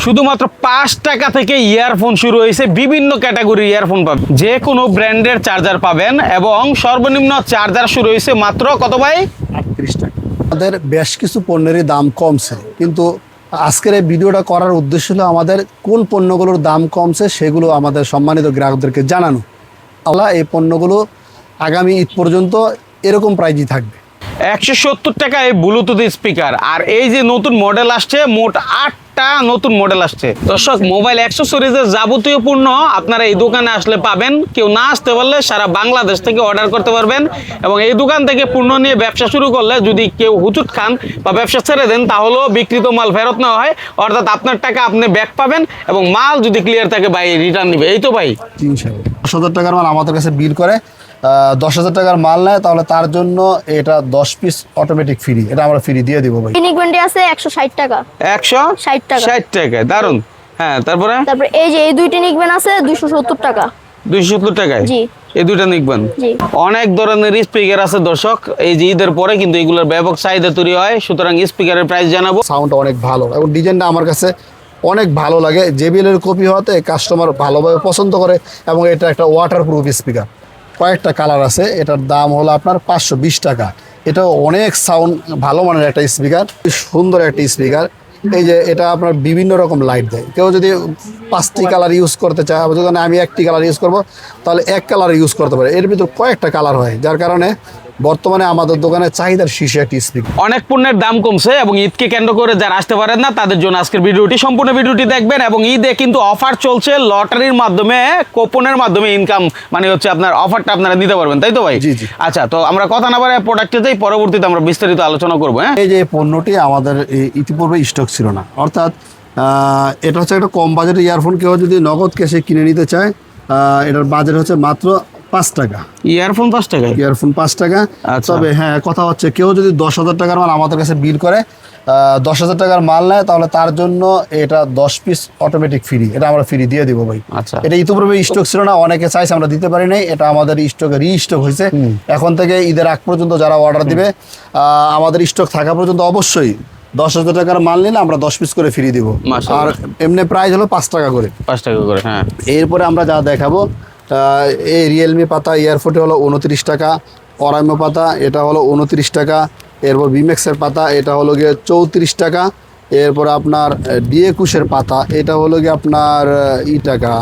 শুধুমাত্র 5 টাকা থেকে ইয়ারফোন শুরু হয়েছে, বিভিন্ন ক্যাটাগরির ইয়ারফোন পাবেন, যে কোনো ব্র্যান্ডের চার্জার পাবেন এবং সর্বনিম্ন চার্জার শুরু হয়েছে মাত্র কত ভাই? 38 টাকা। আমাদের বেশ কিছু পণ্যেরই দাম কমছে, কিন্তু আজকের এই ভিডিওটা করার উদ্দেশ্য হলো আমাদের কোন পণ্যগুলোর দাম কমছে সেগুলো আমাদের সম্মানিত গ্রাহকদেরকে জানানো। আমরা এই পণ্যগুলো আগামী ঈদ পর্যন্ত এরকম প্রাইজই থাকবে। 170 টাকায় ব্লুটুথ স্পিকার, আর এই যে নতুন মডেল আসছে, মোট 8টা নতুন মডেল আসছে। দর্শক, মোবাইল অ্যাক্সেসরিজের যাবতীয় পণ্য আপনারা এই দোকানে আসলে পাবেন। কেউ না আসতে পারলে সারা বাংলাদেশ থেকে অর্ডার করতে পারবেন, এবং এই দোকান থেকে পণ্য নিয়ে ব্যবসা শুরু করলে যদি কেউ হুচুট খান বা ব্যবসা ছেড়ে দেন, তাহলেও বিক্রিত মাল ফেরত নেওয়া হয়, অর্থাৎ আপনার টাকা আপনি ব্যাক পাবেন, এবং মাল যদি ক্লিয়ার থাকে ভাই রিটার্ন নিবে। এই তো ভাই, 10,000 টাকার মাল আমাদের কাছে বিল করে 10,000 টাকার মাল নেয়, তাহলে তার জন্য এটা 10 পিস অটোমেটিক ফ্রি, এটা আমরা ফ্রি দিয়ে দিব ভাই। ইনিকোয়েন্টে আছে 160 টাকা, 160 টাকা। 60 টাকায়, দারুন। হ্যাঁ, তারপরে এই যে এই দুইটা নিকবেন আছে 270 টাকা। 270 টাকায় জি। এই দুইটা নিকবেন। জি। অনেক ধরনের স্পিকার আছে দর্শক, এই যে ঈদের পরে কিন্তু এগুলোর ব্যাপক চাহিদা তৈরি হয়, সুতরাং স্পিকারের প্রাইস জানাবো। সাউন্ড অনেক ভালো এবং ডিজাইনটা আমার কাছে অনেক ভালো লাগে। JBL এর কপি হওয়াতে কাস্টমার ভালোভাবে পছন্দ করে, এবং এটা একটা ওয়াটারপ্রুফ স্পিকার। কয়েকটা কালার আছে, এটার দাম হলো আপনার 520 টাকা। এটা অনেক সাউন্ড ভালো মানের একটা স্পিকার, সুন্দর একটা স্পিকার। এই যে এটা আপনার বিভিন্ন রকম লাইট দেয়। কেউ যদি 5টি কালার ইউজ করতে চায়, যদি আমি একটি কালার ইউজ করব, তাহলে এক কালার ইউজ করতে পারে। এর ভিতর কয়েকটা কালার হয়, যার কারণে বর্তমানে আমাদের দোকানে চাহিদার শীর্ষে একটি স্পিকার। অনেক পণ্যের দাম কমছে, এবং ঈদকে কেন্দ্র করে যারা আসতে পারেন না তাদের জন্য আজকের ভিডিওটি, সম্পূর্ণ ভিডিওটি দেখবেন। এবং ঈদে কিন্তু অফার চলছে, লটারির মাধ্যমে, কুপনের মাধ্যমে ইনকাম, মানে হচ্ছে আপনার অফারটা আপনারা নিতে পারবেন, তাই তো ভাই? জি জি। আচ্ছা, তো আমরা কথা না বলে প্রোডাক্টে যাই, পরবর্তীতে আমরা বিস্তারিত আলোচনা করবো। হ্যাঁ, এই যে পণ্যটি আমাদের ইতিপূর্বে স্টক ছিল না, অর্থাৎ এটা হচ্ছে একটা কম বাজেটের ইয়ারফোন। কেউ যদি নগদ ক্যাশে কিনে নিতে চায়, এটার বাজেট হচ্ছে মাত্র 5 টাকা। ইয়ারফোন 5 টাকায়? ইয়ারফোন 5 টাকা। আচ্ছা। তবে হ্যাঁ, কথা হচ্ছে কেউ যদি 10,000 টাকার মাল আমাদের কাছে বিল করে, 10,000 টাকার মাল নেয়, তাহলে তার জন্য এটা 10 পিস অটোমেটিক ফ্রি, এটা আমরা ফ্রি দিয়ে দিব ভাই। আচ্ছা। এটা ইতিপূর্বে স্টক ছিল না, অনেকে চাইছে, আমরা দিতে পারি নাই। এটা আমাদের স্টকে রিস্টক হয়েছে। এখন থেকে ঈদের আগ পর্যন্ত যারা অর্ডার দিবে, আমাদের স্টক থাকা পর্যন্ত অবশ্যই 10,000 টাকার মাল নিলে আমরা 10 পিস করে ফ্রি দিব। আর এমনি প্রাইস হলো 5 টাকা করে। 5 টাকা করে, হ্যাঁ। এরপরে আমরা যা দেখাবো, এই রিয়েলমি পাতা ইয়ারফোনটি হলো 29 টাকা। অরাইমো পাতা এটা হলো 29 টাকা। এরপর বিমেক্সের পাতা এটা হলো গিয়ে 34 টাকা। এরপর আপনার D21-এর পাতা এটা হলো গিয়ে আপনার টাকা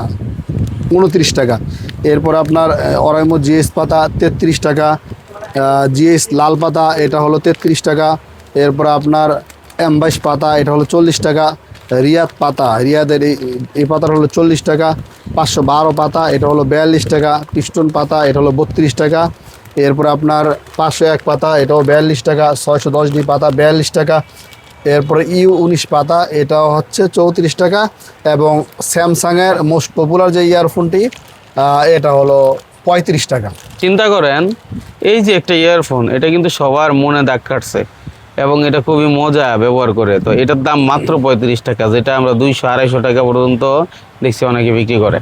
29 টাকা। এরপর আপনার অরাইমো GS পাতা 33 টাকা। GS লাল পাতা এটা হলো 33 টাকা। এরপর আপনার M22 পাতা এটা হলো 40 টাকা। রিয়াদ পাতা, রিয়াদের এই পাতাটা হলো 40 টাকা। 512 পাতা এটা হলো 42 টাকা। পিস্টন পাতা এটা হলো 32 টাকা। এরপরে আপনার 501 পাতা এটাও 42 টাকা। 610D পাতা 42 টাকা। এরপরে U19 পাতা এটাও হচ্ছে 34 টাকা। এবং স্যামসাংয়ের মোস্ট পপুলার যে ইয়ারফোনটি, এটা হলো 35 টাকা। চিন্তা করেন, এই যে একটা ইয়ারফোন, এটা কিন্তু সবার মনে দাগ কাটছে, এবং এটা খুবই মজা ব্যবহার করে। তো এটার দাম মাত্র 35 টাকা, যেটা আমরা 200-250 টাকা পর্যন্ত দেখছি অনেকে বিক্রি করে,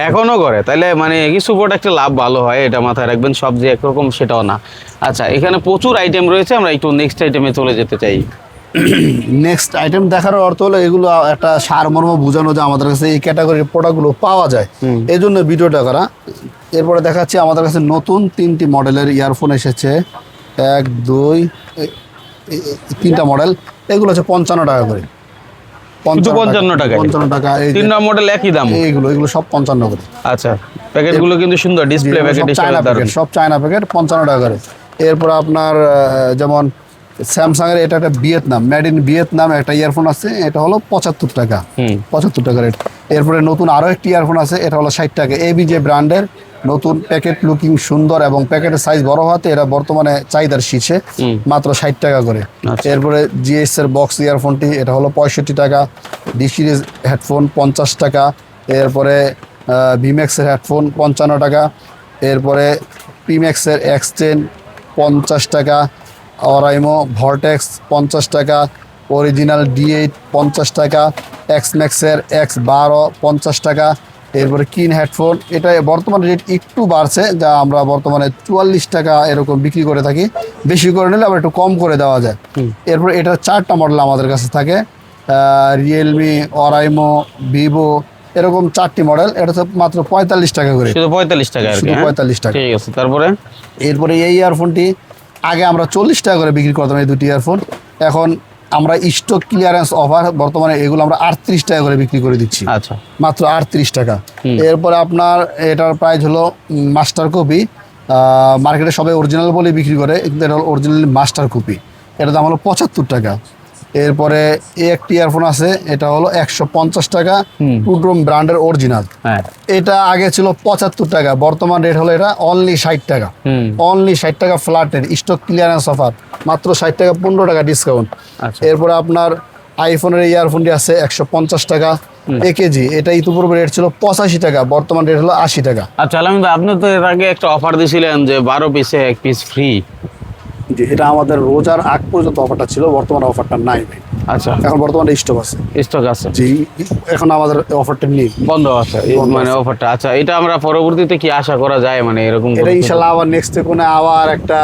এখনো করে। তাইলে মানে কিছু প্রোডাক্টের লাভ ভালো হয়, এটা মাথায় রাখবেন। সব যে একরকম সেটাও না। আচ্ছা, এখানে প্রচুর আইটেম রয়েছে, আমরা একটু নেক্সট আইটেমে চলে যেতে চাই। নেক্সট আইটেম দেখার অর্থ হলো এগুলো একটা সারমর্ম বোঝানো যে আমাদের কাছে এই ক্যাটাগরির প্রোডাক্টগুলো পাওয়া যায়, এই জন্য ভিডিওটা করা। এরপরে দেখাচ্ছি আমাদের কাছে নতুন 3টি মডেলের ইয়ারফোন এসেছে। 1, 2, 3টা মডেল। এগুলো হচ্ছে 55 টাকা করে। 55 টাকা? 55 টাকা। এই 3টা মডেল একই দাম? এগুলো সব 55 করে। আচ্ছা, প্যাকেটগুলো কিন্তু সুন্দর, ডিসপ্লে প্যাকেট, সব চায়না প্যাকেট, 55 টাকা করে। এরপর আপনার যেমন স্যামসাংয়ের এটা একটা ভিয়েতনাম, মেড ইন ভিয়েতনাম একটা ইয়ারফোন আছে, এটা হলো 75 টাকা। 75 টাকা রেট। এরপরে নতুন আরও একটি ইয়ারফোন আছে, এটা হলো 60 টাকা। ABJ ব্র্যান্ডের নতুন, প্যাকেট লুকিং সুন্দর, এবং প্যাকেটের সাইজ বড় হওয়াতে এরা বর্তমানে চাহিদার শীর্ষে, মাত্র 60 টাকা করে। এরপরে GS এর বক্স ইয়ারফোনটি এটা হলো 65 টাকা। D সিরিজ হেডফোন 50 টাকা। এরপরে ভিম্যাক্সের হেডফোন 55 টাকা। এরপরে পিম্যাক্সের X10 50 টাকা। অরাইমো ভর্টেক্স 50 টাকা। অরিজিনাল D8 50 টাকা। X-Maxের X12 50 টাকা। এরপরে কিন হেডফোন, এটা বর্তমানে রেট একটু বাড়ছে, যা আমরা বর্তমানে 44 টাকা এরকম বিক্রি করে থাকি। বেশি করে নিলে আবার একটু কম করে দেওয়া যায়। এরপরে এটা 4টা মডেল আমাদের কাছে থাকে। রিয়েলমি, অরাইমো, ভিভো, এরকম 4টি মডেল। এটা হচ্ছে মাত্র 45 টাকা করে, শুধু 45 টাকা আর কি, শুধু হ্যাঁ? 45 টাকা। ঠিক আছে, তারপরে এরপরে এই ইয়ারফোনটি আগে আমরা 40 টাকা করে বিক্রি করতাম, এই দুটি ইয়ারফোন। এখন আমরা স্টক ক্লিয়ারেন্স অফার বর্তমানে এগুলো আমরা 38 টাকা করে বিক্রি করে দিচ্ছি, আচ্ছা মাত্র 38 টাকা। এরপরে আপনার এটার প্রাইস হলো মাস্টার কপি, মার্কেটে সবাই অরিজিনাল বলে বিক্রি করে, কিন্তু এটা হলো অরিজিনাল মাস্টার কপি, এটার দাম হলো 75 টাকা। এরপরে এই একটি ইয়ারফোন আছে, এটা হলো 150 টাকা, টুড্রোম ব্র্যান্ডের অরিজিনাল। হ্যাঁ এটা আগে ছিল 75 টাকা, বর্তমান রেট হলো এটা অনলি 60 টাকা, অনলি 60 টাকা ফ্ল্যাটের স্টক ক্লিয়ারেন্স অফার, মাত্র 60 টাকা, 15 টাকা ডিসকাউন্ট। আচ্ছা। এরপরে আপনার আইফোনের ইয়ারফোনটি আছে 150 টাকা কেজি, এটা ইতিপূর্বে রেট ছিল 85 টাকা, বর্তমান রেট হলো 80 টাকা। আচ্ছা আলামিন ভাই, আপনি তো এর আগে একটা অফার দিয়েছিলেন যে 12 পিসে 1 পিস ফ্রি। জি, এটা আমাদের রোজার আগ পর্যন্ত অফারটা ছিল, বর্তমানে অফারটা নাই ভাই, আচ্ছা, এখন বর্তমানে স্টক আছে। স্টক আছে, জি, এখন আমাদের অফারটা নেই, বন্ধ আছে মানে অফারটা। আচ্ছা, এটা আমরা পরবর্তীতে কি আশা করা যায়, মানে এরকম এটা ইনশাল্লাহ আবার নেক্সট কোনো আবার একটা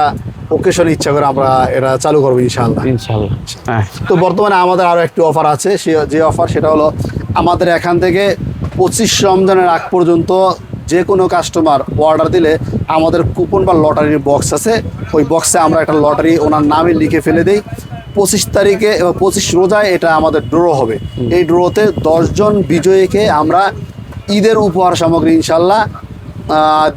ওকেশন ইচ্ছা করে আমরা এটা চালু করবো ইনশাল্লাহ। ইনশাআল্লাহ। হ্যাঁ তো বর্তমানে আমাদের আরও একটি অফার আছে, যে অফার সেটা হলো আমাদের এখান থেকে 25 রমজানের আগ পর্যন্ত যে কোনো কাস্টমার অর্ডার দিলে আমাদের কুপন বা লটারির বক্স আছে, ওই বক্সে আমরা একটা লটারি ওনার নামে লিখে ফেলে দিই। 25 তারিখে 25 রোজায় এটা আমাদের ড্র হবে, এই ড্রোতে 10 জন বিজয়ীকে আমরা ঈদের উপহার সামগ্রী ইনশাল্লাহ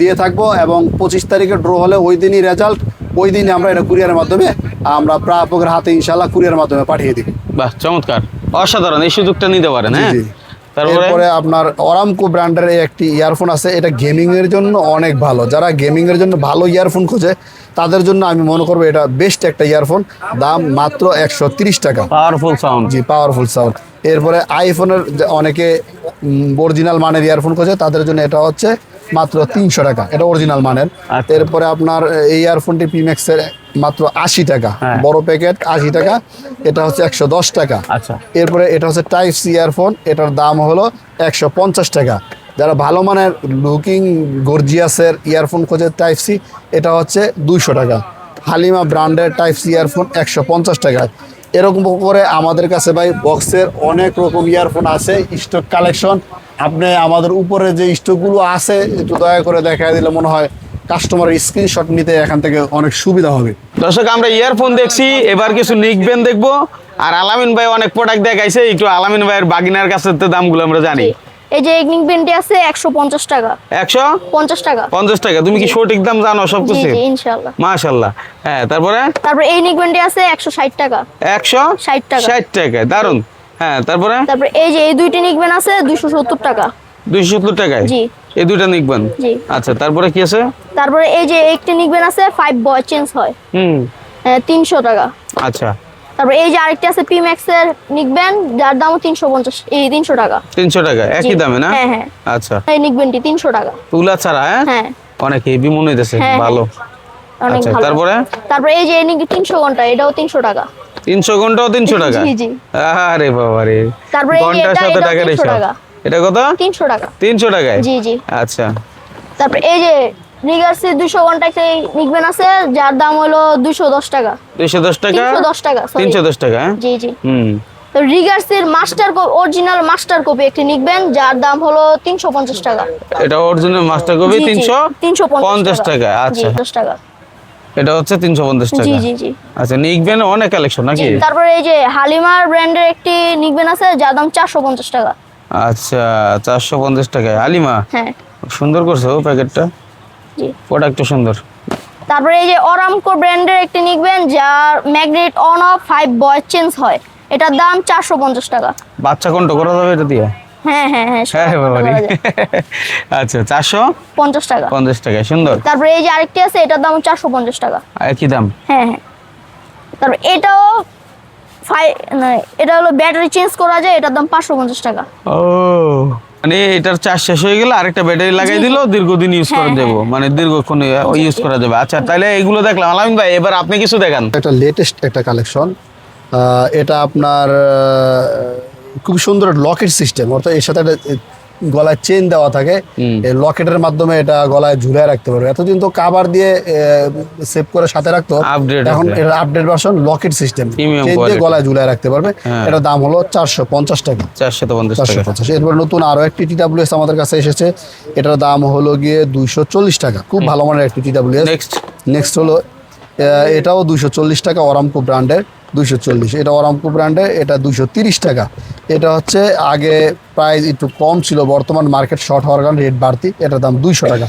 দিয়ে থাকবো, এবং 25 তারিখে ড্র হলে ওই দিনই রেজাল্ট, ওই দিনই আমরা এটা কুরিয়ারের মাধ্যমে আমরা প্রাপকের হাতে ইনশাল্লাহ কুরিয়ারের মাধ্যমে পাঠিয়ে দিই। বাহ, চমৎকার, অসাধারণ, এই সুযোগটা নিতে পারেন। জি, হ্যাঁ, জি। তারপরে এরপরে আপনার অরামকো ব্র্যান্ডের একটি ইয়ারফোন আছে, এটা গেমিং এর জন্য অনেক ভালো, যারা গেমিং এর জন্য ভালো ইয়ারফোন খোঁজে তাদের জন্য আমি মনে করবো এটা বেস্ট একটা ইয়ারফোন, দাম মাত্র 130 টাকা। Powerful sound. জি, পাওয়ারফুল সাউন্ড। এরপরে আইফোনের অনেকে অরিজিনাল মানের ইয়ারফোন খোঁজে, তাদের জন্য এটা হচ্ছে মাত্র 300 টাকা, এটা অরিজিনাল মানের। আচ্ছা। এরপরে আপনার এই ইয়ারফোনটি পিম্যাক্সের মাত্র 80 টাকা, হ্যাঁ। বড় প্যাকেট 80 টাকা, এটা হচ্ছে 110 টাকা। আচ্ছা। এরপরে এটা হচ্ছে টাইপ সি ইয়ারফোন, এটার দাম হলো 150 টাকা। যারা ভালো মানের লুকিং গর্জিয়াসের ইয়ারফোন খোঁজে টাইপ সি, এটা হচ্ছে 200 টাকা। হালিমা ব্র্যান্ডের টাইপ সি ইয়ারফোন 150 টাকা। এরকম করে আমাদের কাছে ভাই বক্সের অনেক রকম ইয়ারফোন আছে, স্টক কালেকশন। আপনি আমাদের উপরে যে স্টকগুলো আছে একটু দয়া করে দেখা দিলে মনে হয় কাস্টমারের স্ক্রিনশট নিতে এখান থেকে অনেক সুবিধা হবে। দর্শক, আমরা ইয়ারফোন দেখছি, এবার কিছু নিকবেন দেখবো। আর আলামিন ভাই অনেক প্রোডাক্ট দেখাইছে, একটু আলামিন ভাইয়ের বাগিনার কাছে দামগুলো আমরা জানি। এই যে এগনিক পেনটি আছে 150 টাকা। 150 টাকা। 50 টাকা। তুমি কি সঠিক দাম জানো সব জি কিছু? জি, ইনশাআল্লাহ। মাশাআল্লাহ। হ্যাঁ, তারপরে এই নিক পেনটি আছে 160 টাকা। 160 টাকা। 60 টাকা, দারুন। হ্যাঁ, তারপরে এই যে এই দুইটি নিক পেন আছে 270 টাকা। 270 টাকায় জি। এই দুইটা নিকবেন। জি। আচ্ছা, তারপরে কি আছে? এই যে একটি নিক পেন আছে 5 বয় চেঞ্জ হয়, 300 টাকা। আচ্ছা। এই যে আরেকটি আছে পি ম্যাক্স এর নিক পেন, যার দাম 300 টাকা। 300 টাকা, একই জি। দামে না? হ্যাঁ, হ্যাঁ। আচ্ছা। এই নিক পেনটি 300 টাকা। তুলা ছাড়া? হ্যাঁ। অনেক হেভি মনে হইতেছে, হ্যাঁ, ভালো। অনেক আচ্ছা, ভালো। তারপরে এই যে এই নিক 300 ঘন্টা, এটাও 300 টাকা। 300 ঘন্টাও 300 টাকা? জি, জি। আরে বাবা রে। এই যে ঘন্টার সাথে এটাও টাকার 300 হিসাব। টাকা। এটা কত? 300 টাকা। 300 টাকায়? জি, জি। আচ্ছা। এই যে নিগার্সি 200 ঘন্টা একটা নিকবেন আছে, যার দাম হলো 210 টাকা। 210 টাকা? 310 টাকা, sorry। 310 টাকা, হ্যাঁ? জি, জি। হুম। রিগার্সির অরিজিনাল মাস্টার কপি একটি নিকবেন, যার দাম হলো 350 টাকা। এটা অরিজিনাল মাস্টার কপি, জি, জি, 350 টাকা। আচ্ছা। 10 টাকা। এটা হচ্ছে 350 টাকা। জি, জি, জি। আচ্ছা, নিকবেন অনেক কালেকশন নাকি? জি, এই যে হালিমার ব্র্যান্ডের একটি নিকবেন আছে, যার দাম 450 টাকা। আচ্ছা, 450 টাকায় হালিমা। হ্যাঁ। সুন্দর করছে ও প্যাকেটটা, জি। প্রোডাক্টটা সুন্দর। এই যে অরামকো ব্র্যান্ডের একটি নিকবেন, যার magnet on of 5 boy change হয়, এটার দাম 450 টাকা। বাচ্চা কন্ট্রোল করা যাবে এটা দিয়ে? হ্যাঁ, হ্যাঁ, হ্যাঁ। হ্যাঁ বাবা রে। আচ্ছা, 450 টাকা। 50 টাকা, সুন্দর। এই যে আরেকটি আছে, এটার দাম 450 টাকা। একই দাম? হ্যাঁ, হ্যাঁ। এটাও এটা হলো ব্যাটারি চেঞ্জ করা যায়, এটার দাম 550 টাকা। ও, মানে এটার চার্জ শেষ হয়ে গেলে আরেকটা ব্যাটারি লাগাই জি, জি। দিল, দীর্ঘদিন ইউজ করা হ্যাঁ, যাবে, মানে দীর্ঘক্ষণ ইউজ করা যাবে। আচ্ছা, তাহলে এগুলো দেখলাম। আলামিন ভাই, এবার আপনি কিছু দেখান। একটা লেটেস্ট একটা কালেকশন, এটা আপনার খুব সুন্দর লকেট সিস্টেম, অর্থাৎ এর সাথে একটা গলায় চেন দেওয়া থাকে, এই লকেটের মাধ্যমে এটা গলায় ঝুলিয়ে রাখতে পারবে। এতদিন তো কাভার দিয়ে সেভ করে সাথে রাখতো, Update এখন আছে। এটা update version Locket system, Premium chain দিয়ে quality। গলায় ঝুলিয়ে রাখতে পারবে। হ্যাঁ। এটার দাম হলো 450 টাকা। 450 টাকা। 450। এরপর নতুন আরো একটি TWS আমাদের কাছে এসেছে, এটার দাম হলো গিয়ে 240 টাকা, খুব ভালো মানের একটি TWS। নেক্সট নেক্সট হলো এটাও 240 টাকা, অরামকো ব্র্যান্ডের 240। এটা অরামকো ব্র্যান্ডের, এটা 230 টাকা। এটা হচ্ছে আগে প্রাইস একটু কম ছিল, বর্তমান মার্কেট শর্ট হওয়ার কারণে রেট বাড়তি, এটার দাম 200 টাকা।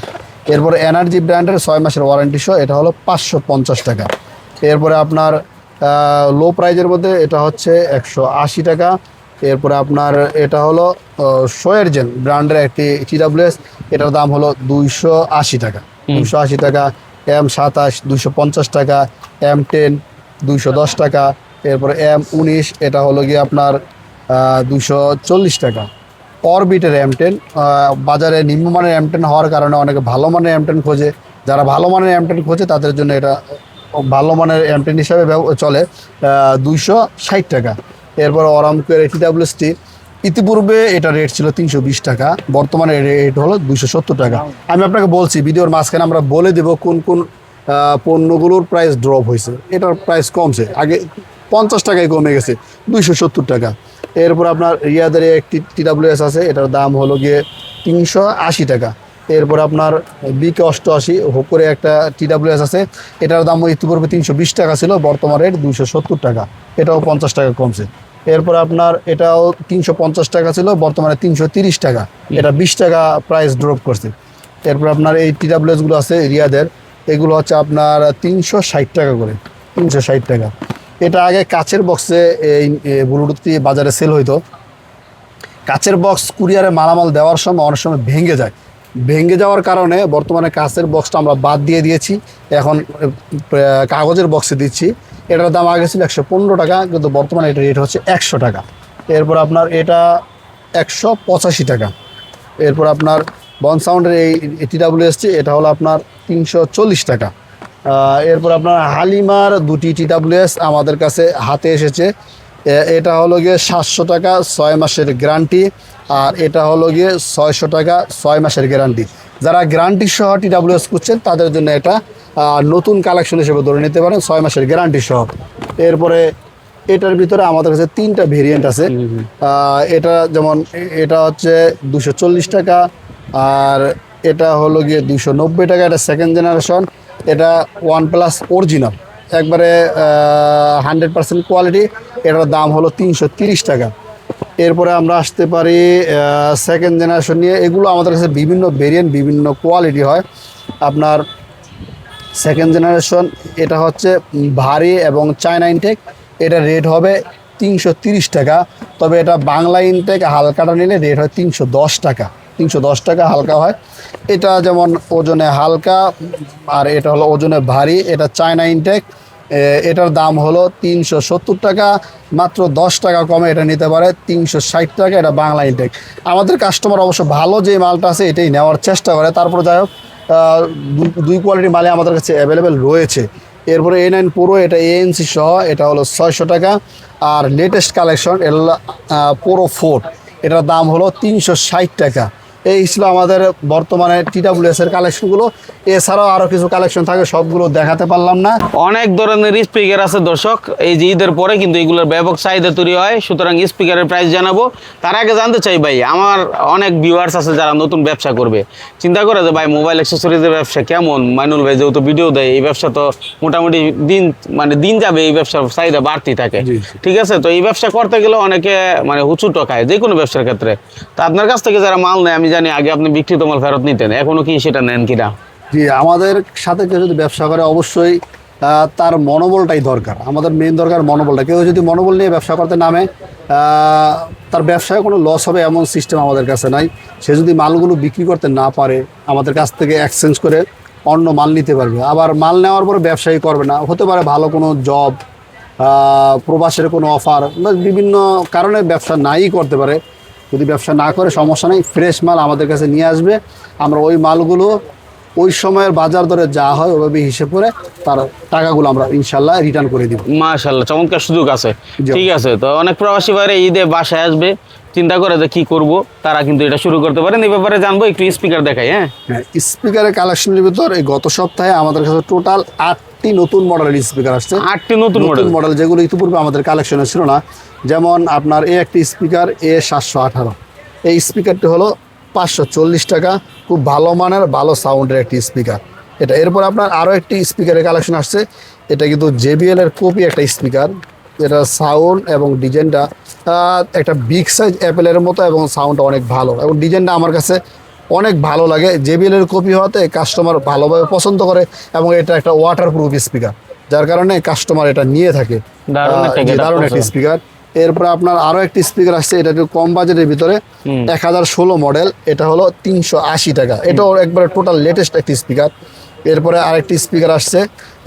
এরপরে এনার্জি ব্র্যান্ডের 6 মাসের ওয়ারেন্টি সহ, এটা হলো 550 টাকা। এরপরে আপনার লো প্রাইজের মধ্যে এটা হচ্ছে 180 টাকা। এরপরে আপনার এটা হলো সোয়ারজেন ব্র্যান্ডের একটি TWS, এটার দাম হলো 280 টাকা। 280 টাকা। M27 250 টাকা, M10 210 টাকা। এরপরে M19 এটা হলো গিয়ে আপনার 240 টাকা। অরবিটের M10 বাজারে নিম্নমানের M10 হওয়ার কারণে অনেকে ভালো মানের M10 খোঁজে, যারা ভালো মানের M10 খোঁজে তাদের জন্য এটা ভালো মানের M10 হিসাবে চলে, 260 টাকা। এরপর অরামকোর TWSটি ইতিপূর্বে এটা রেট ছিল 320 টাকা, বর্তমানে রেট হলো 270 টাকা। আমি আপনাকে বলছি ভিডিওর মাঝখানে আমরা বলে দেব কোন কোন পণ্যগুলোর প্রাইস ড্রপ হয়েছে। এটার প্রাইস কমছে, আগে 50 টাকায় কমে গেছে 270 টাকা। এরপর আপনার রিয়াদের একটি TWS আছে, এটার দাম হলো গিয়ে 380 টাকা। এরপর আপনার BK 88 হোকরে একটা TWS আছে, এটার দাম ইতিপূর্বে 320 টাকা ছিল, বর্তমান রেট 270 টাকা, এটাও 50 টাকা কমছে। এরপর আপনার এটাও 350 টাকা ছিল, বর্তমানে 330 টাকা, এটা 20 টাকা প্রাইস ড্রপ করছে। এরপর আপনার এই TWSগুলো আছে রিয়াদের, এগুলো হচ্ছে আপনার 360 টাকা করে, 360 টাকা। এটা আগে কাচের বক্সে এই ব্লুটুথটি বাজারে সেল হইতো, কাচের বক্স কুরিয়ারে মালামাল দেওয়ার সময় অনেক সময় ভেঙে যায়, ভেঙে যাওয়ার কারণে বর্তমানে কাচের বক্সটা আমরা বাদ দিয়ে দিয়েছি, এখন কাগজের বক্সে দিচ্ছি। এটার দাম আগে ছিল 115 টাকা, কিন্তু বর্তমানে এটা রেট হচ্ছে 100 টাকা। এরপর আপনার এটা 185 টাকা। এরপর আপনার বন সাউন্ডের এই TWSটি, এটা হলো আপনার 340 টাকা। এরপর আপনার হালিমার দুটি TWS আমাদের কাছে হাতে এসেছে, এটা হলো গিয়ে 700 টাকা 6 মাসের গ্যারান্টি, আর এটা হলো গিয়ে 600 টাকা 6 মাসের গ্যারান্টি। যারা গ্যারান্টি সহ TWS খুঁজছেন তাদের জন্য এটা নতুন কালেকশন হিসেবে ধরে নিতে পারেন, 6 মাসের গ্যারান্টি সহ। এরপরে এটার ভিতরে আমাদের কাছে 3টা ভেরিয়েন্ট আছে। এটা যেমন এটা হচ্ছে 240 টাকা, আর এটা হলো গিয়ে 290 টাকা, এটা সেকেন্ড জেনারেশন। এটা OnePlus অরিজিনাল, একবারে 100% কোয়ালিটি, এটার দাম হলো 330 টাকা। এরপরে আমরা আসতে পারি সেকেন্ড জেনারেশন নিয়ে, এগুলো আমাদের কাছে বিভিন্ন ভেরিয়েন্ট বিভিন্ন কোয়ালিটি হয়। আপনার সেকেন্ড জেনারেশন এটা হচ্ছে ভারী এবং চায়না ইনটেক, এটা রেট হবে 330 টাকা। তবে এটা বাংলা ইনটেক হালকাটা নিলে রেট হয় 310 টাকা, 310 টাকা হালকা হয়। এটা যেমন ওজনে হালকা, আর এটা হলো ওজনে ভারী, এটা চায়না ইনটেক, এটার দাম হলো 370 টাকা, মাত্র 10 টাকা কমে এটা নিতে পারে 360 টাকা। এটা বাংলা ইনটেক। আমাদের কাস্টমার অবশ্য ভালো যে মালটা আছে এটাই নেওয়ার চেষ্টা করে, তারপর যাই হোক দুই কোয়ালিটির মালে আমাদের কাছে অ্যাভেলেবেল রয়েছে। এরপরে A9 Pro, এটা ANC সহ, এটা হলো 600 টাকা। আর লেটেস্ট কালেকশন এটা হলো Pro 4, এটার দাম হলো 360 টাকা। এই ছিল আমাদের বর্তমানে TWS এর কালেকশনগুলো। এছাড়াও আরও কিছু কালেকশন থাকে, সবগুলো দেখাতে পারলাম না। অনেক ধরনের স্পিকার আছে দর্শক, এই যে ঈদের পরে কিন্তু এগুলোর ব্যাপক চাহিদা তৈরি হয়, সুতরাং স্পিকারের প্রাইস জানাবো। তার আগে জানতে চাই ভাই, আমার অনেক ভিউয়ার্স আছে যারা নতুন ব্যবসা করবে, চিন্তা করে যে ভাই মোবাইল অ্যাক্সেসরিজের ব্যবসা কেমন, মাইনুল ভাই যেহেতু ভিডিও দেয়, এই ব্যবসা তো মোটামুটি দিন যাবে, এই ব্যবসার চাহিদা বাড়তি থাকে, ঠিক আছে? তো এই ব্যবসা করতে গেলে অনেকে হুচু টকায় যে কোনো ব্যবসার ক্ষেত্রে। তো আপনার কাছ থেকে যারা মাল নেয়, আমি জানি আগে আপনি বিক্রিত মাল ফেরত নিতেন, এখনো কি সেটা নেন কিনা? জি, আমাদের সাথে কেউ যদি ব্যবসা করে অবশ্যই তার মনোবলটাই দরকার, আমাদের মেইন দরকার মনোবলটা। কেউ যদি মনোবল নিয়ে ব্যবসা করতে নামে, তার ব্যবসায় কোনো লস হবে এমন সিস্টেম আমাদের কাছে নাই। সে যদি মালগুলো বিক্রি করতে না পারে, আমাদের কাছ থেকে এক্সচেঞ্জ করে অন্য মাল নিতে পারবে। আবার মাল নেওয়ার পরে ব্যবসায়ী করবে না, হতে পারে ভালো কোনো জব, প্রবাসের কোনো অফার, বিভিন্ন কারণে ব্যবসা নাই করতে পারে। যদি ব্যবসা না করে সমস্যা নেই, ফ্রেশ মাল আমাদের কাছে নিয়ে আসবে, আমরা ওই মালগুলো ওই সময়ের বাজার দরে যা হয় ওভাবে হিসেব করে তার টাকাগুলো আমরা ইনশাল্লাহ রিটার্ন করে দিব। মাশাআল্লাহ, চমৎকার সুযোগ আছে। জি। ঠিক আছে, তো অনেক প্রবাসী বাইরে ঈদে বাসায় আসবে, চিন্তা করে যে কি করব, তারা কিন্তু এটা শুরু করতে পারেন। এই ব্যাপারে জানবো, একটু স্পিকার দেখাই। হ্যাঁ, হ্যাঁ, স্পিকারের কালেকশনের ভিতর এই গত সপ্তাহে আমাদের কাছে টোটাল 8টি নতুন মডেলের স্পিকার আসছে। 8টি নতুন মডেল যেগুলো ইতিপূর্বে আমাদের কালেকশনে ছিল না। যেমন আপনার এই একটি স্পিকার A718, এই স্পিকারটি হলো 540 টাকা, খুব ভালো মানের ভালো সাউন্ডের একটি স্পিকার এটা। এরপর আপনার আরও একটি স্পিকারের কালেকশন আসছে, এটা কিন্তু JBL এর কপি একটা স্পিকার। এটা সাউন্ড এবং ডিজাইনটা একটা বিগ সাইজ অ্যাপেলের মতো, এবং সাউন্ডটা অনেক ভালো, এবং ডিজাইনটা আমার কাছে অনেক ভালো লাগে। JBL এর কপি হওয়াতে কাস্টমার ভালোভাবে পছন্দ করে, এবং এটা একটা ওয়াটারপ্রুফ স্পিকার, যার কারণে কাস্টমার এটা নিয়ে থাকে। দারুণ একটা স্পিকার। এরপর আপনার আরও একটি স্পিকার আসছে, এটা একটু কম বাজেটের ভিতরে, 1016 মডেল, এটা হলো 380 টাকা। এটাও একবারে টোটাল লেটেস্ট একটি স্পিকার। এরপরে আরেকটি স্পিকার আসছে,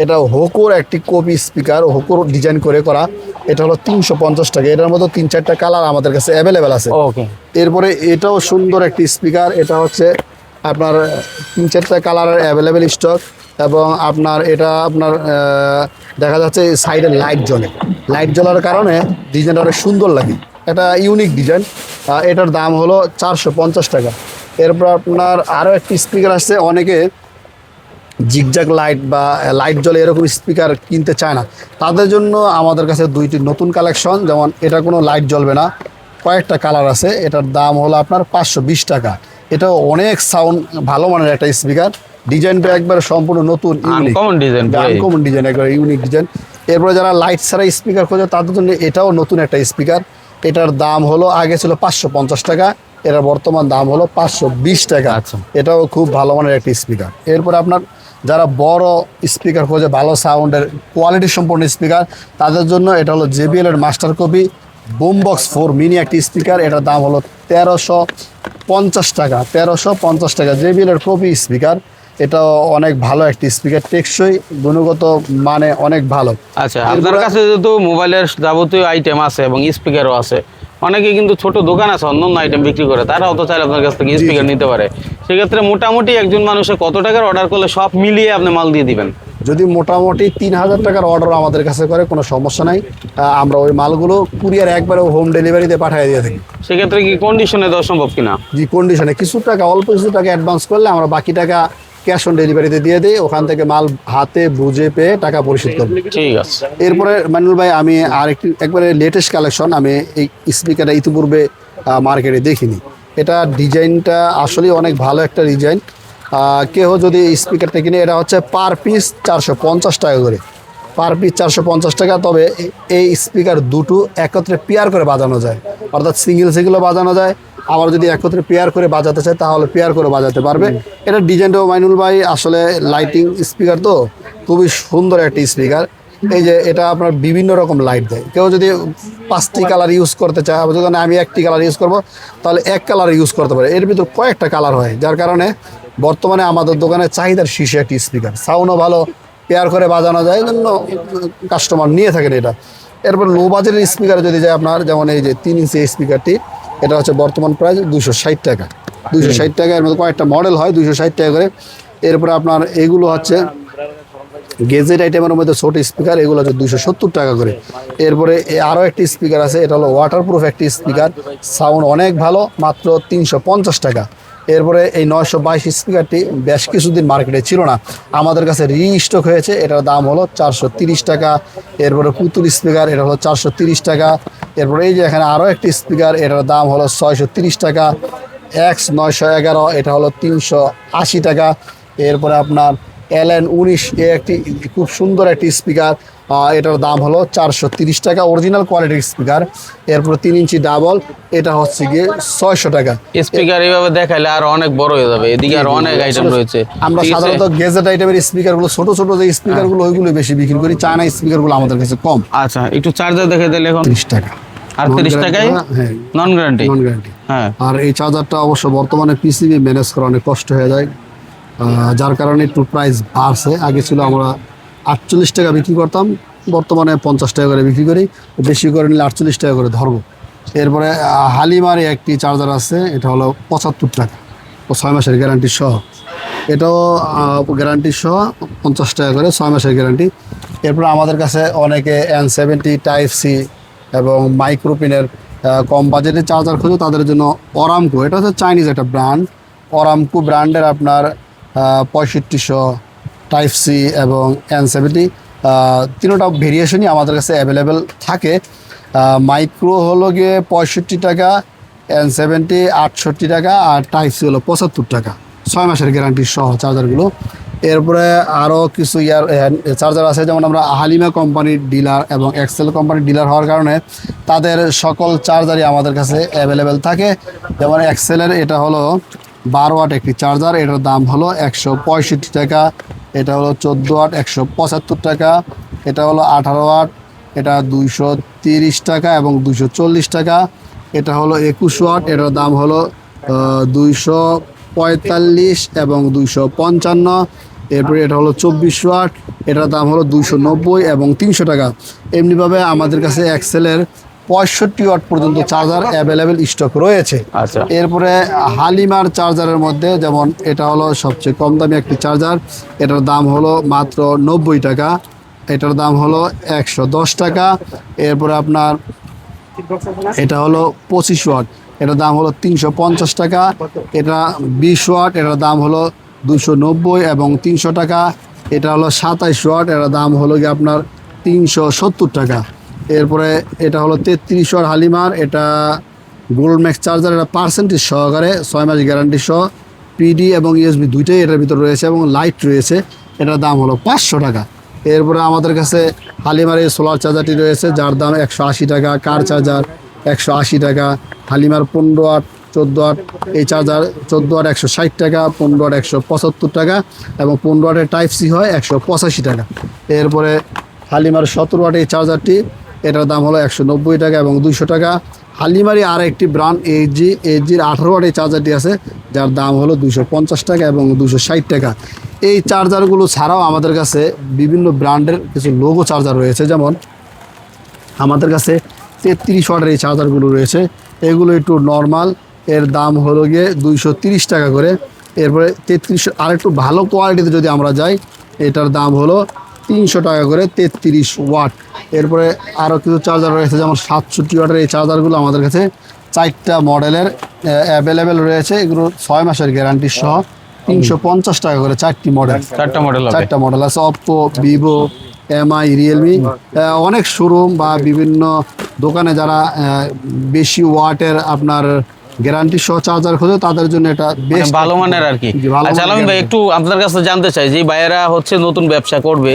এটা হোকোর একটি কপি স্পিকার, হোকোর ডিজাইন করে করা, এটা হলো 350 টাকা। এটার মধ্যে 3-4টা কালার আমাদের কাছে অ্যাভেলেবেল আছে। এরপরে এটাও সুন্দর একটি স্পিকার, এটা হচ্ছে আপনার 3-4টা কালারের অ্যাভেলেবেল স্টক, এবং আপনার এটা আপনার দেখা যাচ্ছে সাইডে লাইট জ্বলে, লাইট জ্বলার কারণে ডিজাইনটা অনেক সুন্দর লাগে, এটা ইউনিক ডিজাইন। এটার দাম হলো 450 টাকা। এরপর আপনার আরও একটি স্পিকার আসছে, অনেকে জিগজ্যাগ লাইট বা লাইট জ্বলে এরকম স্পিকার কিনতে চায় না, তাদের জন্য আমাদের কাছে 2টি নতুন কালেকশন। যেমন এটা কোনো লাইট জ্বলবে না, কয়েকটা কালার আছে, এটার দাম হলো আপনার 520 টাকা। এটাও অনেক সাউন্ড ভালো মানের একটা স্পিকার, ডিজাইনটা একবার সম্পূর্ণ নতুন, আনকমন ডিজাইন, একবার ইউনিক ডিজাইন। এরপরে যারা লাইট ছাড়া স্পিকার খোঁজে তাদের জন্য এটাও নতুন একটা স্পিকার। এটার দাম হলো আগে ছিল 550 টাকা, এটার বর্তমান দাম হলো 520 টাকা। এটাও খুব ভালো মানের একটা স্পিকার। এরপরে আপনার যারা বড় স্পিকার খোঁজে, ভালো সাউন্ডের কোয়ালিটি সম্পন্ন স্পিকার, তাদের জন্য এটা হলো JBL এর মাস্টার কপি বুমবক্স 4 মিনি একটি স্পিকার। এটার দাম হলো 1350 টাকা। 1350 টাকা JBL এর কপি স্পিকার। এটা অনেক ভালো একটি স্পিকার, টেকসই, গুণগত মানে অনেক ভালো। আচ্ছা, আপনার কাছে যেহেতু মোবাইলের যাবতীয় আইটেম আছে এবং স্পিকারও আছে, অনেকে কিন্তু ছোট দোকান আছে অন্যান্য আইটেম বিক্রি করে, তারাও তো চাইলে আপনার কাছ থেকে স্পিকার নিতে পারে। সেক্ষেত্রে মোটামুটি একজন মানুষের কত টাকার অর্ডার করলে সব মিলিয়ে আপনি মাল দিয়ে দিবেন? যদি মোটামুটি 3000 টাকার অর্ডার আমাদের কাছে করে, কোনো সমস্যা নাই, আমরা ওই মালগুলো কুরিয়ার একবারে হোম ডেলিভারিতে পাঠিয়ে দিয়ে থাকি। সেক্ষেত্রে কি কন্ডিশনে দেওয়া সম্ভব কিনা? জি, কন্ডিশনে কিছু টাকা, অল্প কিছু টাকা অ্যাডভান্স করলে আমরা বাকি টাকা ক্যাশ অন ডেলিভারিতে দিয়ে দিই, ওখান থেকে মাল হাতে বুঝে পেয়ে টাকা পরিশোধ করব। ঠিক আছে। এরপরে মাইনুল ভাই, আমি আরেকটি একবারে লেটেস্ট কালেকশন, আমি এই স্পিকারটা ইতিপূর্বে মার্কেটে দেখিনি। এটা ডিজাইনটা আসলে অনেক ভালো একটা ডিজাইন। কেউ যদি এই স্পিকারটা কিনে, এটা হচ্ছে পার পিস 450 টাকা করে, পার পিস 450 টাকা। তবে এই স্পিকার দুটো একত্রে পেয়ার করে বাজানো যায়, অর্থাৎ সিঙ্গেল বাজানো যায়। আবার যদি একত্রে পেয়ার করে বাজাতে চায় তাহলে পেয়ার করে বাজাতে পারবে। এটা ডিজাইনটাও মাইনুল ভাই আসলে লাইটিং স্পিকার, তো খুবই সুন্দর একটা স্পিকার। এই যে এটা আপনার বিভিন্ন রকম লাইট দেয়, কেউ যদি 5টি কালার ইউজ করতে চায়, যদি আমি একটি কালার ইউজ করব, তাহলে এক কালার ইউজ করতে পারে। এর ভিতর কয়েকটা কালার হয়, যার কারণে বর্তমানে আমাদের দোকানে চাহিদার শীর্ষে একটি স্পিকার, সাউন্ডও ভালো, পেয়ার করে বাজানো যায়, জন্য কাস্টমার নিয়ে থাকেন এটা। এরপর লো বাজেটের স্পিকার যদি যায় আপনার, যেমন এই যে 3 ইঞ্চি স্পিকারটি, এটা হচ্ছে বর্তমান প্রাইস 260 টাকা। 260 টাকা, এর মধ্যে কয়েকটা মডেল হয়, 260 টাকা করে। এরপরে আপনার এগুলো হচ্ছে গেজেট আইটেমের মধ্যে ছোট স্পিকার, এগুলো হচ্ছে 270 টাকা করে। এরপরে আরও একটি স্পিকার আছে, এটা হলো ওয়াটারপ্রুফ একটি স্পিকার, সাউন্ড অনেক ভালো, মাত্র 350 টাকা। এরপরে এই 922 স্পিকারটি বেশ কিছুদিন মার্কেটে ছিল না, আমাদের কাছে রিস্টক হয়েছে, এটার দাম হলো 430 টাকা। এরপরে পুতুল স্পিকার, এটা হলো 430 টাকা। এরপরে এই যে এখানে আরও একটি স্পিকার, এটার দাম হলো 630 টাকা। X911, এটা হলো 380 টাকা। এরপরে আপনার LN19, একটি খুব সুন্দর একটি স্পিকার, এটার দাম হলো 430 টাকা, অরিজিনাল কোয়ালিটির স্পিকার। এরপরে 3 ইঞ্চি ডাবল, এটা হচ্ছে গিয়ে 600 টাকা। স্পিকার এইভাবে দেখাইলে আর অনেক বড় হয়ে যাবে, এদিকে আর অনেক আইটেম রয়েছে। আমরা সাধারণত গেজেট আইটেমের স্পিকারগুলো, ছোট ছোট যে স্পিকারগুলো, ওইগুলো বেশি বিক্রি করি, চায়না স্পিকারগুলো আমাদের কাছে কম। আচ্ছা, একটু চার্জার দেখে দিলে এখন 30 টাকা, আর 30 টাকায় নন গ্যারান্টি। হ্যাঁ, আর এই চার্জারটা অবশ্য বর্তমানে পিসিবি ম্যানেজ করা অনেক কষ্ট হয়ে যায়, যার কারণে একটু প্রাইস বাড়ছে। আগে ছিল আমরা 48 টাকা বিক্রি করতাম, বর্তমানে 50 টাকা করে বিক্রি করি, বেশি করে নিলে 48 টাকা করে ধরবো। এরপরে হালিমার একটি চার্জার আছে, এটা হলো 75 টাকা, ও 6 মাসের গ্যারান্টি সহ। এটাও গ্যারান্টি সহ 50 টাকা করে, 6 মাসের গ্যারান্টি। এরপরে আমাদের কাছে অনেকে N70 টাইপ সি এবং মাইক্রোপিনের কম বাজেটে চার্জার খোঁজো তাদের জন্য অরামকো, এটা হচ্ছে চাইনিজ একটা ব্র্যান্ড। অরামকো ব্র্যান্ডের আপনার 6500 টাইপ সি এবং N70 তিনোটা ভেরিয়েশনই আমাদের কাছে অ্যাভেলেবেল থাকে। মাইক্রো হলো গিয়ে 65 টাকা, N70 68 টাকা, আর টাইপ সি হলো 75 টাকা, 6 মাসের গ্যারান্টি সহ চার্জারগুলো। এরপরে আরও কিছু চার্জার আছে, যেমন আমরা হালিমা কোম্পানির ডিলার এবং এক্সেল কোম্পানির ডিলার হওয়ার কারণে তাদের সকল চার্জারই আমাদের কাছে অ্যাভেলেবেল থাকে। যেমন এক্সেলের এটা হলো 12 ওয়াট একটি চার্জার, এটার দাম হলো 165 টাকা। এটা হলো 14 ওয়াট 175 টাকা। এটা হলো 18 ওয়াট, এটা 230 টাকা এবং 240 টাকা। এটা হলো 21 ওয়াট, এটার দাম হলো 245 এবং 255। এরপরে এটা হলো 24 ওয়াট, এটার দাম হলো 290 এবং 300 টাকা। এমনিভাবে আমাদের কাছে এক্সেলের 65 ওয়াট পর্যন্ত চার্জার অ্যাভেলেবেল স্টক রয়েছে। আচ্ছা। এরপরে হালিমার চার্জারের মধ্যে যেমন এটা হলো সবচেয়ে কম দামি একটি চার্জার, এটার দাম হলো মাত্র 90 টাকা। এটার দাম হলো 110 টাকা। এরপরে আপনার এটা হলো 25 ওয়াট, এটার দাম হলো 350 টাকা। এটা 20 ওয়াট, এটার দাম হলো 290 এবং 300 টাকা। এটা হলো 27 ওয়াট, এটার দাম হলো গিয়ে আপনার 370 টাকা। এরপরে এটা হলো 33 ওয়াট হালিমার, এটা গোল্ড ম্যাক্স চার্জার, এটা পার্সেন্টেজ সহকারে 6 মাস গ্যারান্টি সহ, পিডি এবং ইউএসবি দুইটাই এটার ভিতর রয়েছে এবং লাইট রয়েছে। এটার দাম হলো 500 টাকা। এরপরে আমাদের কাছে হালিমার এই সোলার চার্জারটি রয়েছে, যার দাম 180 টাকা। কার চার্জার 180 টাকা। হালিমার 15 ওয়াট 14 ওয়াট এই চার্জার 14 ওয়াট 160 টাকা, 15 ওয়াট 175 টাকা এবং 15 ওয়াটের টাইপ সি হয় 185 টাকা। এরপরে হালিমার 17 ওয়াট এই চার্জারটি, এটার দাম হলো 190 টাকা এবং 200 টাকা। হালিমারি আর একটি ব্র্যান্ড এইচজির 18 ওয়াট এই চার্জারটি আছে, যার দাম হলো 250 টাকা এবং 260 টাকা। এই চার্জারগুলো ছাড়াও আমাদের কাছে বিভিন্ন ব্র্যান্ডের কিছু লোগো চার্জার রয়েছে, যেমন আমাদের কাছে 33 ওয়াটের এই চার্জারগুলো রয়েছে। এগুলো একটু নর্মাল, এর দাম হলো গিয়ে 230 টাকা করে। এরপরে 33 আর একটু ভালো কোয়ালিটিতে যদি আমরা যাই, এটার দাম হলো 300 টাকা করে 33 ওয়াট। এরপরে আরও কিছু চার্জার রয়েছে, যেমন 67 ওয়াটের এই চার্জারগুলো আমাদের কাছে 4টা মডেলের অ্যাভেলেবেল রয়েছে। এগুলো 6 মাসের গ্যারান্টি সহ 350 টাকা করে 4টি মডেল। 4টা মডেল আছে, অপ্পো, ভিভো, এমআই, রিয়েলমি। অনেক শোরুম বা বিভিন্ন দোকানে যারা বেশি ওয়াটের আপনার গ্যারান্টি সহ চার্জার খোঁজে তাদের জন্য এটা বেশ ভালো মানের আর কি। আচ্ছা আলামিন ভাই, একটু আপনার কাছে জানতে চাই, যে ভাইয়েরা হচ্ছে নতুন ব্যবসা করবে,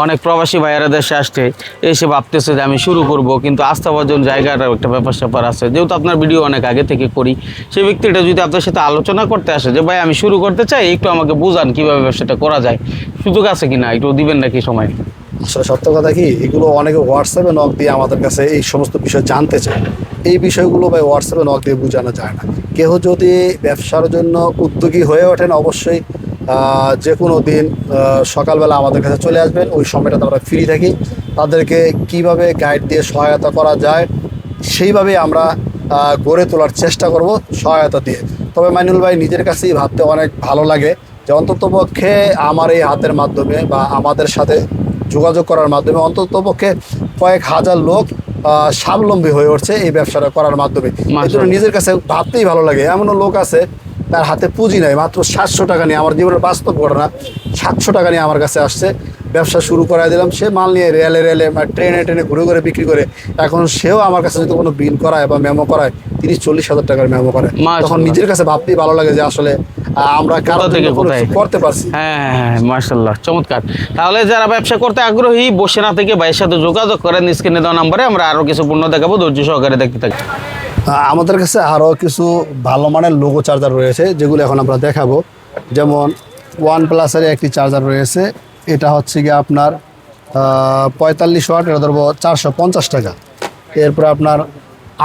অনেক প্রবাসী ভাইয়েরা দেশে আসছে, এসে ভাবতেছে যে আমি শুরু করব, কিন্তু আস্থাভাজন জায়গাটার একটা ব্যাপার স্যাপার আছে। যেহেতু আপনার ভিডিও অনেক আগে থেকে করি, সেই ব্যক্তিটা যদি আপনার সাথে আলোচনা করতে আসে যে ভাই আমি শুরু করতে চাই, একটু আমাকে বুঝান কিভাবে ব্যবসাটা করা যায়, সুযোগ আছে কিনা, একটু দিবেন নাকি সময়? আসলে সত্য কথা কি, এগুলো অনেকে হোয়াটসঅ্যাপে নক দিয়ে আমাদের কাছে এই সমস্ত বিষয় জানতে চায়। এই বিষয়গুলো ভাই হোয়াটসঅ্যাপে নক দিয়ে বোঝানো যায় না। কেউ যদি ব্যবসার জন্য উদ্যোগী হয়ে ওঠেন, অবশ্যই যে কোনো দিন সকালবেলা আমাদের কাছে চলে আসবেন। ওই সময়টাতে আমরা ফ্রি থাকি। তাদেরকে কিভাবে গাইড দিয়ে সহায়তা করা যায় সেইভাবেই আমরা গড়ে তোলার চেষ্টা করব সহায়তা দিয়ে। তবে মাইনুল ভাই, নিজের কাছেই ভাবতে অনেক ভালো লাগে যে অন্ততপক্ষে আমার এই হাতের মাধ্যমে বা আমাদের সাথে যোগাযোগ করার মাধ্যমে অন্ততপক্ষে কয়েক হাজার লোক স্বাবলম্বী হয়ে উঠছে এই ব্যবসাটা করার মাধ্যমে। এই জন্য নিজের কাছে ভাবতেই ভালো লাগে। এমনও লোক আছে তার হাতে পুঁজি নাই, মাত্র 700 টাকা নিয়ে, আমার জীবনের বাস্তব ঘটনা, 700 টাকা নিয়ে আমার কাছে আসছে, ব্যবসা শুরু করাই দিলাম। সে মাল নিয়ে রেলে ট্রেনে ঘুরে বিক্রি করে। এখন সেও আমার কাছে যদি কোনো বিল করায় বা মেমো করায়, 30-40 হাজার টাকার মেমো করে, তখন নিজের কাছে ভাবতেই ভালো লাগে যে আসলে আমরা কারো থেকে করতে পারছি। হ্যাঁ, মাশাআল্লাহ, চমৎকার। তাহলে যারা ব্যবসা করতে আগ্রহী, বসে না থেকে ভাইয়ের সাথে যোগাযোগ করেন স্ক্রিনে দেওয়া নাম্বারে। আমরা আরো কিছু পণ্য দেখাবো, ধৈর্য সহকারে দেখতে থাকি। আমাদের কাছে আরও কিছু ভালো মানের লোগো চার্জার রয়েছে, যেগুলো এখন আমরা দেখাবো। যেমন OnePlus-এর একটি চার্জার রয়েছে, এটা হচ্ছে গিয়ে আপনার 45 ওয়াট, এটা ধরবো 450 টাকা। এরপরে আপনার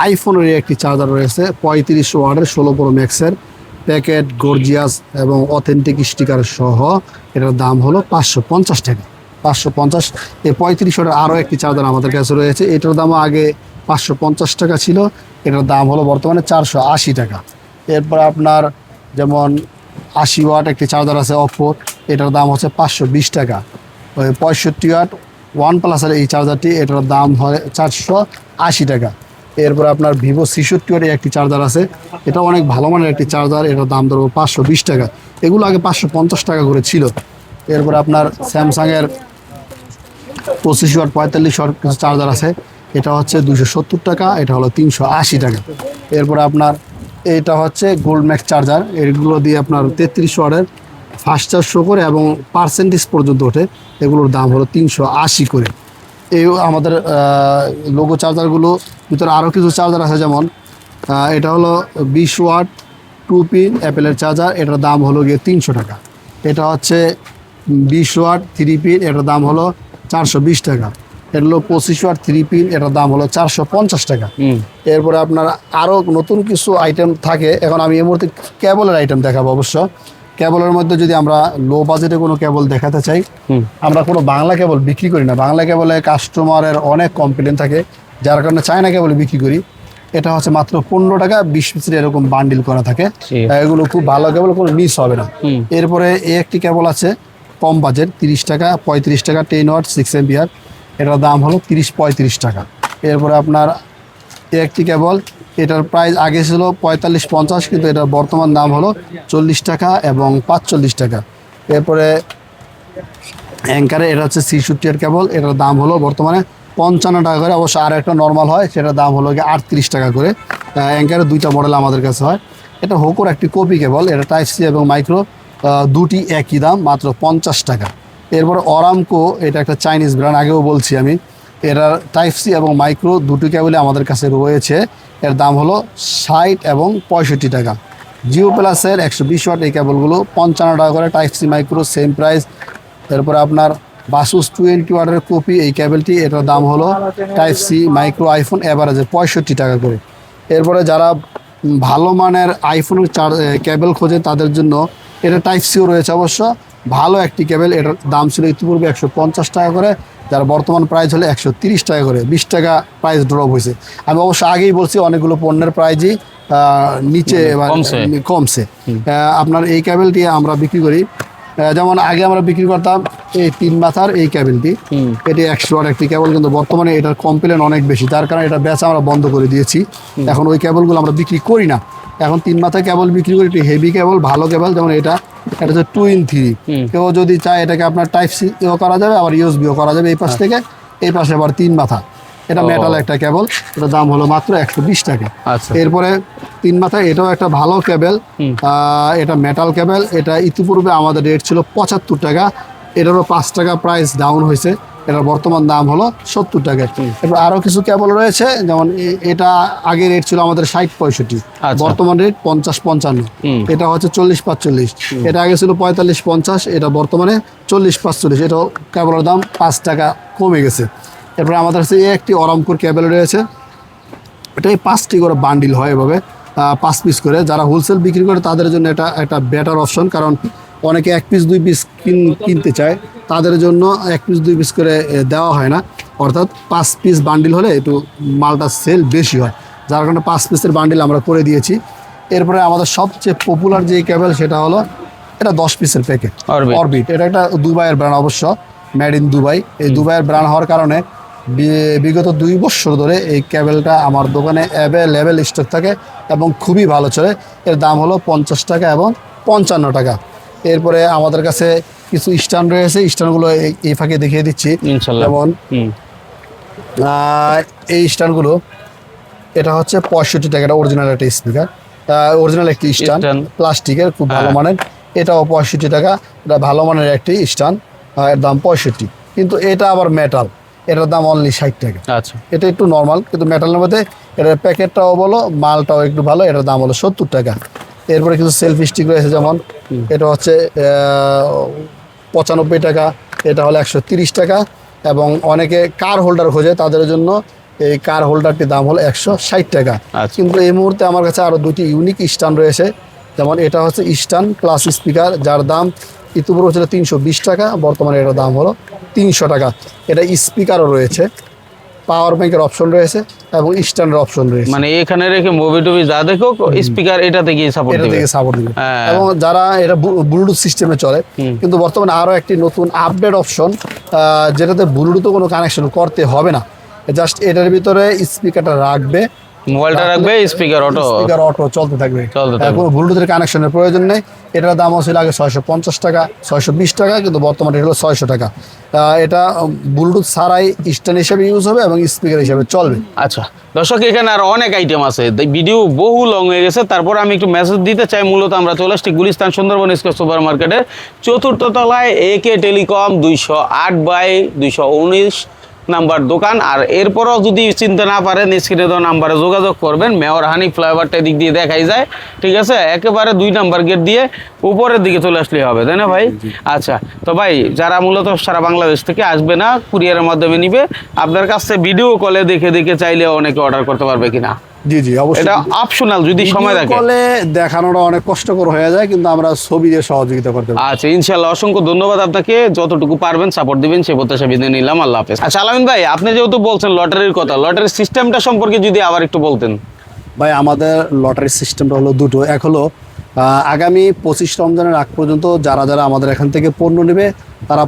আইফোনের একটি চার্জার রয়েছে 35 ওয়াটের 16 Pro Max-এর, প্যাকেট গর্জিয়াস এবং অথেন্টিক স্টিকার সহ, এটার দাম হলো 550 টাকা। 550। এই 35 ওয়াটের আরও একটি চার্জার আমাদের কাছে রয়েছে, এটার দামও আগে 550 টাকা ছিল, এটার দাম হলো বর্তমানে 480 টাকা। এরপর আপনার যেমন 80 ওয়াট একটি চার্জার আছে অপ্পো, এটার দাম হচ্ছে 520 টাকা। ওই 65 ওয়াট OnePlus-এর এই চার্জারটি, এটার দাম হয় 480 টাকা। এরপরে আপনার ভিভো C60 এর একটি চার্জার আছে, এটা অনেক ভালো মানের একটি চার্জার, এটার দাম ধরবো 520 টাকা। এগুলো আগে 550 টাকা করে ছিল। এরপরে আপনার স্যামসাংয়ের 25 ওয়াট 45 ওয়াট কিছু চার্জার আছে, এটা হচ্ছে 270 টাকা, এটা হলো 380 টাকা। এরপরে আপনার এটা হচ্ছে গোল্ড ম্যাক্স চার্জার, এগুলো দিয়ে আপনার 33 ওয়াটের ফাস্ট চার্জ শো করে এবং পার্সেন্টেজ পর্যন্ত ওঠে, এগুলোর দাম হলো 380 করে। এই আমাদের লোগো চার্জারগুলো ভিতরে আরও কিছু চার্জার আছে, যেমন এটা হলো 20 ওয়াট 2 পিন অ্যাপেলের চার্জার, এটার দাম হলো গিয়ে 300 টাকা। এটা হচ্ছে 20 ওয়াট 3 পিন, এটার দাম হলো 420 টাকা। এটা হলো 25 ওয়াট 3 পিন, এটার দাম হলো 450 টাকা। এরপরে আপনার আরও নতুন কিছু আইটেম থাকে, এখন আমি এই মুহূর্তে কেবলের আইটেম দেখাবো। অবশ্য কেবলের মধ্যে যদি আমরা লো বাজেটে কোনো কেবল দেখাতে চাই, আমরা কোনো বাংলা কেবল বিক্রি করি না। বাংলা কেবলে কাস্টমারের অনেক কমপ্লেন থাকে, যার কারণে চায়না কেবল বিক্রি করি। এটা হচ্ছে মাত্র 15 টাকা 20 পিসের এরকম বান্ডিল করা থাকে, এগুলো খুব ভালো কেবল, কোনো মিস হবে না। এরপরে এই একটি কেবল আছে কম বাজেট 30 টাকা 35 টাকা 10 ওয়াট 6 এম্পিয়ার, এটার দাম হলো 30-35 টাকা। এরপরে আপনার এই একটি কেবল, এটার প্রাইস আগে ছিল 45-50, কিন্তু এটার বর্তমান দাম হলো 40 টাকা এবং 45 টাকা। এরপরে অ্যাঙ্কারে এটা হচ্ছে C60 এর কেবল, এটার দাম হলো বর্তমানে 55 টাকা করে। অবশ্য আর একটা নর্মাল হয়, সেটার দাম হলো গিয়ে 38 টাকা করে। অ্যাঙ্কারের দুইটা মডেল আমাদের কাছে হয়। এটা হোকোর একটি কপি কেবল, এটা টাইপ সি এবং মাইক্রো দুটি একই দাম, মাত্র 50 টাকা। এরপরে অরামকো, এটা একটা চাইনিজ ব্র্যান্ড, আগেও বলছি আমি, এটার টাইপ সি এবং মাইক্রো দুটি কেবলই আমাদের কাছে রয়েছে, এর দাম হলো 60 এবং 65 টাকা। জিও প্লাসের 120 ওয়াট এই কেবলগুলো 55 টাকা করে, type C micro same price. এরপরে আপনার বাসুস 20 ওয়াটের কপি এই কেবলটি, এটার দাম হলো টাইপ সি মাইক্রো আইফোন অ্যাভারেজে 65 টাকা করে। এরপরে যারা ভালো মানের আইফোনের কেবল খোঁজে তাদের জন্য এটা টাইপ সিও রয়েছে, অবশ্য ভালো একটি কেবল, এটার দাম ছিল ইতিপূর্বে 150 টাকা করে, যার বর্তমান প্রাইস হলো 130 টাকা করে, 20 টাকা প্রাইস ড্রপ হয়েছে। আমি অবশ্য আগেই বলছি অনেকগুলো পণ্যের প্রাইজই নিচে কমছে। আপনার এই কেবলটি আমরা বিক্রি করি, যেমন আগে আমরা বিক্রি করতাম এই 3 মাথার এই কেবলটি, এটি 100 ওয়াট একটি কেবল, কিন্তু বর্তমানে এটার কমপ্লেন অনেক বেশি, যার কারণে এটা বেচা আমরা বন্ধ করে দিয়েছি। এখন ওই কেবলগুলো আমরা বিক্রি করি না, এখন 3 মাথার কেবল বিক্রি করি, একটি হেভি কেবল, ভালো কেবল, যেমন এটা হচ্ছে 2 in 3। কেউ যদি চায় এটাকে আপনার টাইপ সি করা যাবে, আবার ইউএসবিও করা যাবে, এই পাশ থেকে এই পাশে আবার 3 মাথা। এটা মেটাল একটা কেবল, এটার দাম হলো মাত্র 120 টাকা। এরপরে 3 মাথা, এটাও একটা ভালো কেবল, এটা মেটাল কেবল, এটা ইতিপূর্বে আমাদের রেট ছিল 75 টাকা, এটারও 5 টাকা প্রাইস ডাউন হয়েছে, এটার বর্তমান দাম হলো 70 টাকা। এরপর আরও কিছু কেবল রয়েছে, যেমন এটা আগে রেট ছিল আমাদের 60-65, বর্তমান রেট 50-55, এটা হচ্ছে 40-45, এটা আগে ছিল 45-50, এটা বর্তমানে 40-45, এটাও কেবলের দাম 5 টাকা কমে গেছে। এরপরে আমাদের কাছে একটি অরামকোর কেবল রয়েছে, এটাই 5টি করে বান্ডিল হয়, এভাবে 5 পিস করে। যারা হোলসেল বিক্রি করে তাদের জন্য এটা একটা বেটার অপশন, কারণ অনেকে 1 পিস 2 পিস কিনতে চায়, তাদের জন্য 1 পিস 2 পিস করে দেওয়া হয় না, অর্থাৎ 5 পিস বান্ডিল হলে একটু মালটা সেল বেশি হয়, যার কারণে 5 পিসের বান্ডিল আমরা করে দিয়েছি। এরপরে আমাদের সবচেয়ে পপুলার যে কেবল সেটা হলো এটা 10 পিসের প্যাকেট অরবিট, এটা একটা দুবাইয়ের ব্র্যান্ড, অবশ্য মেড ইন দুবাই। এই দুবাইয়ের ব্র্যান্ড হওয়ার কারণে বিগত 2 বছর ধরে এই কেবলটা আমার দোকানে অ্যাভেলেবেল স্টক থাকে এবং খুবই ভালো চলে। এর দাম হলো 50 টাকা এবং 55 টাকা। এরপরে আমাদের কাছে কিছু স্ট্যান্ড রয়েছে, স্ট্যান্ডগুলো এই ফাঁকে দেখিয়ে দিচ্ছি। যেমন এই স্ট্যান্ডগুলো, এটা হচ্ছে 65 টাকা, এটা অরিজিনাল একটা স্পিকার, অরিজিনাল একটি স্ট্যান্ড, প্লাস্টিকের, খুব ভালো মানের, এটাও 65 টাকা, এটা ভালো মানের একটি স্ট্যান্ড, এর দাম 65। কিন্তু এটা আবার মেটাল, এটার দাম অনলি 60 টাকা। আচ্ছা, এটা একটু নর্মাল, কিন্তু মেটালের মধ্যে এটার প্যাকেটটাও বলো, মালটাও একটু ভালো, এটার দাম হলো 70 টাকা। এরপরে কিছু সেলফি স্টিক রয়েছে, যেমন এটা হচ্ছে 95 টাকা, এটা হলো 130 টাকা, এবং অনেকে কার হোল্ডার খোঁজে তাদের জন্য এই কার হোল্ডারটির দাম হলো 160 টাকা। কিন্তু এই মুহূর্তে আমার কাছে আরও 2টি ইউনিক স্ট্যান্ড রয়েছে, যেমন এটা হচ্ছে স্ট্যান্ড প্লাস স্পিকার, যার দাম ইতিপূর্বে ছিল 320 টাকা, বর্তমানে এটার দাম হলো 300 টাকা। এটা স্পিকারও রয়েছে, পাওয়ার ব্যাংকের অপশন রয়েছে এবং স্ট্যান্ডের অপশন রয়েছে, মানে এখানে রেখে মুভি টুভি যা দেখো স্পিকার এটা থেকে সাপোর্ট দিবে, এবং যারা এটা ব্লুটুথ সিস্টেমে চলে। কিন্তু বর্তমানে আরো একটি নতুন আপডেট অপশন, যেটাতে ব্লুটুথ কোনো কানেকশন করতে হবে না, জাস্ট এটার ভিতরে স্পিকারটা রাখবে, মোবাইলটা রাখবে, স্পিকার অটো স্পিকার অটো চলতে থাকবে, চলতে থাকবে। কোনো ব্লুটুথের কানেকশনের প্রয়োজন নেই। এটার দাম ছিল আগে 650 টাকা, 620 টাকা, কিন্তু বর্তমানে এটা হলো 600 টাকা। এটা ব্লুটুথ ছাড়াই স্ট্যান্ড হিসেবে ইউজ হবে এবং স্পিকার হিসেবে চলবে। আচ্ছা দর্শক, এখানে আর অনেক আইটেম আছে, ভিডিও বহু লং হয়ে গেছে, তারপর আমি একটু মেসেজ দিতে চাই। মূলত আমরা চলে আসছি গুলিস্তান সুন্দরবন স্কয়ার সুপার মার্কেটের 4th তলায় AK টেলিকম 208/219 নাম্বার দোকান। আর এরপরও যদি চিনতে না পারেন, স্ক্রিনে দেওয়া নাম্বারে যোগাযোগ করবেন। মেয়র হানি ফ্লাইওভারটা দিক দিয়ে দেখাই যায়, ঠিক আছে? একেবারে 2 নাম্বার গেট দিয়ে উপরের দিকে চলে আসলেই হবে, তাই না ভাই? আচ্ছা, তো ভাই যারা মূলত সারা বাংলাদেশ থেকে আসবে না, কুরিয়ারের মাধ্যমে নিবে, আপনার কাছ থেকে ভিডিও কলে দেখে দেখে চাইলে অনেকে অর্ডার করতে পারবে কিনা? জি জি অবশ্যই, এটা অপশনাল যদি সময় থাকে। কলে দেখানোটা অনেক কষ্টকর হয়ে যায়, কিন্তু আমরা ছবি দিয়ে সহযোগিতা করতে পারি। আচ্ছা ইনশাল্লাহ, অসংখ্য ধন্যবাদ আপনাকে, যতটুকু পারবেন সাপোর্ট দিবেন সে প্রত্যাশা বিদায় নিলাম। আল্লাহ হাফেজ। আচ্ছা আলামিন ভাই, আপনি যেহেতু বলছেন লটারির কথা, লটারির সিস্টেমটা সম্পর্কে যদি আবার একটু বলতেন। ভাই আমাদের লটারি সিস্টেমটা হলো দুটো। এক হলো আগামী 25 রমজানের আগ পর্যন্ত যারা যারা আমাদের এখান থেকে পণ্য নেবে, তারা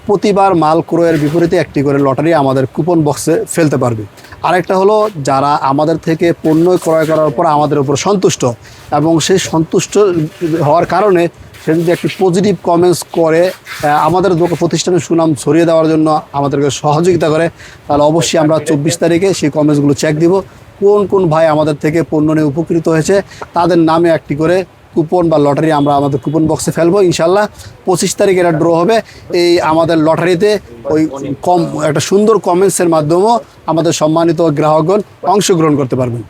প্রতিবার মাল ক্রয়ের বিপরীতে একটি করে লটারি আমাদের কুপন বক্সে ফেলতে পারবে। আরেকটা হলো যারা আমাদের থেকে পণ্য ক্রয় করার পর আমাদের উপর সন্তুষ্ট, এবং সেই সন্তুষ্ট হওয়ার কারণে সে যদি একটি পজিটিভ কমেন্টস করে আমাদের প্রতিষ্ঠানের সুনাম ছড়িয়ে দেওয়ার জন্য আমাদেরকে সহযোগিতা করে, তাহলে অবশ্যই আমরা 24 তারিখে সেই কমেন্টসগুলো চেক দিব। কোন কোন ভাই আমাদের থেকে পণ্য নিয়ে উপকৃত হয়েছে তাদের নামে একটি করে কুপন বা লটারি আমরা আমাদের কুপন বক্সে ফেলবো। ইনশাল্লাহ 25 তারিখে এটা ড্র হবে। এই আমাদের লটারিতে ওই একটা সুন্দর কমেন্টসের মাধ্যমেও আমাদের সম্মানিত গ্রাহকগণ অংশগ্রহণ করতে পারবেন।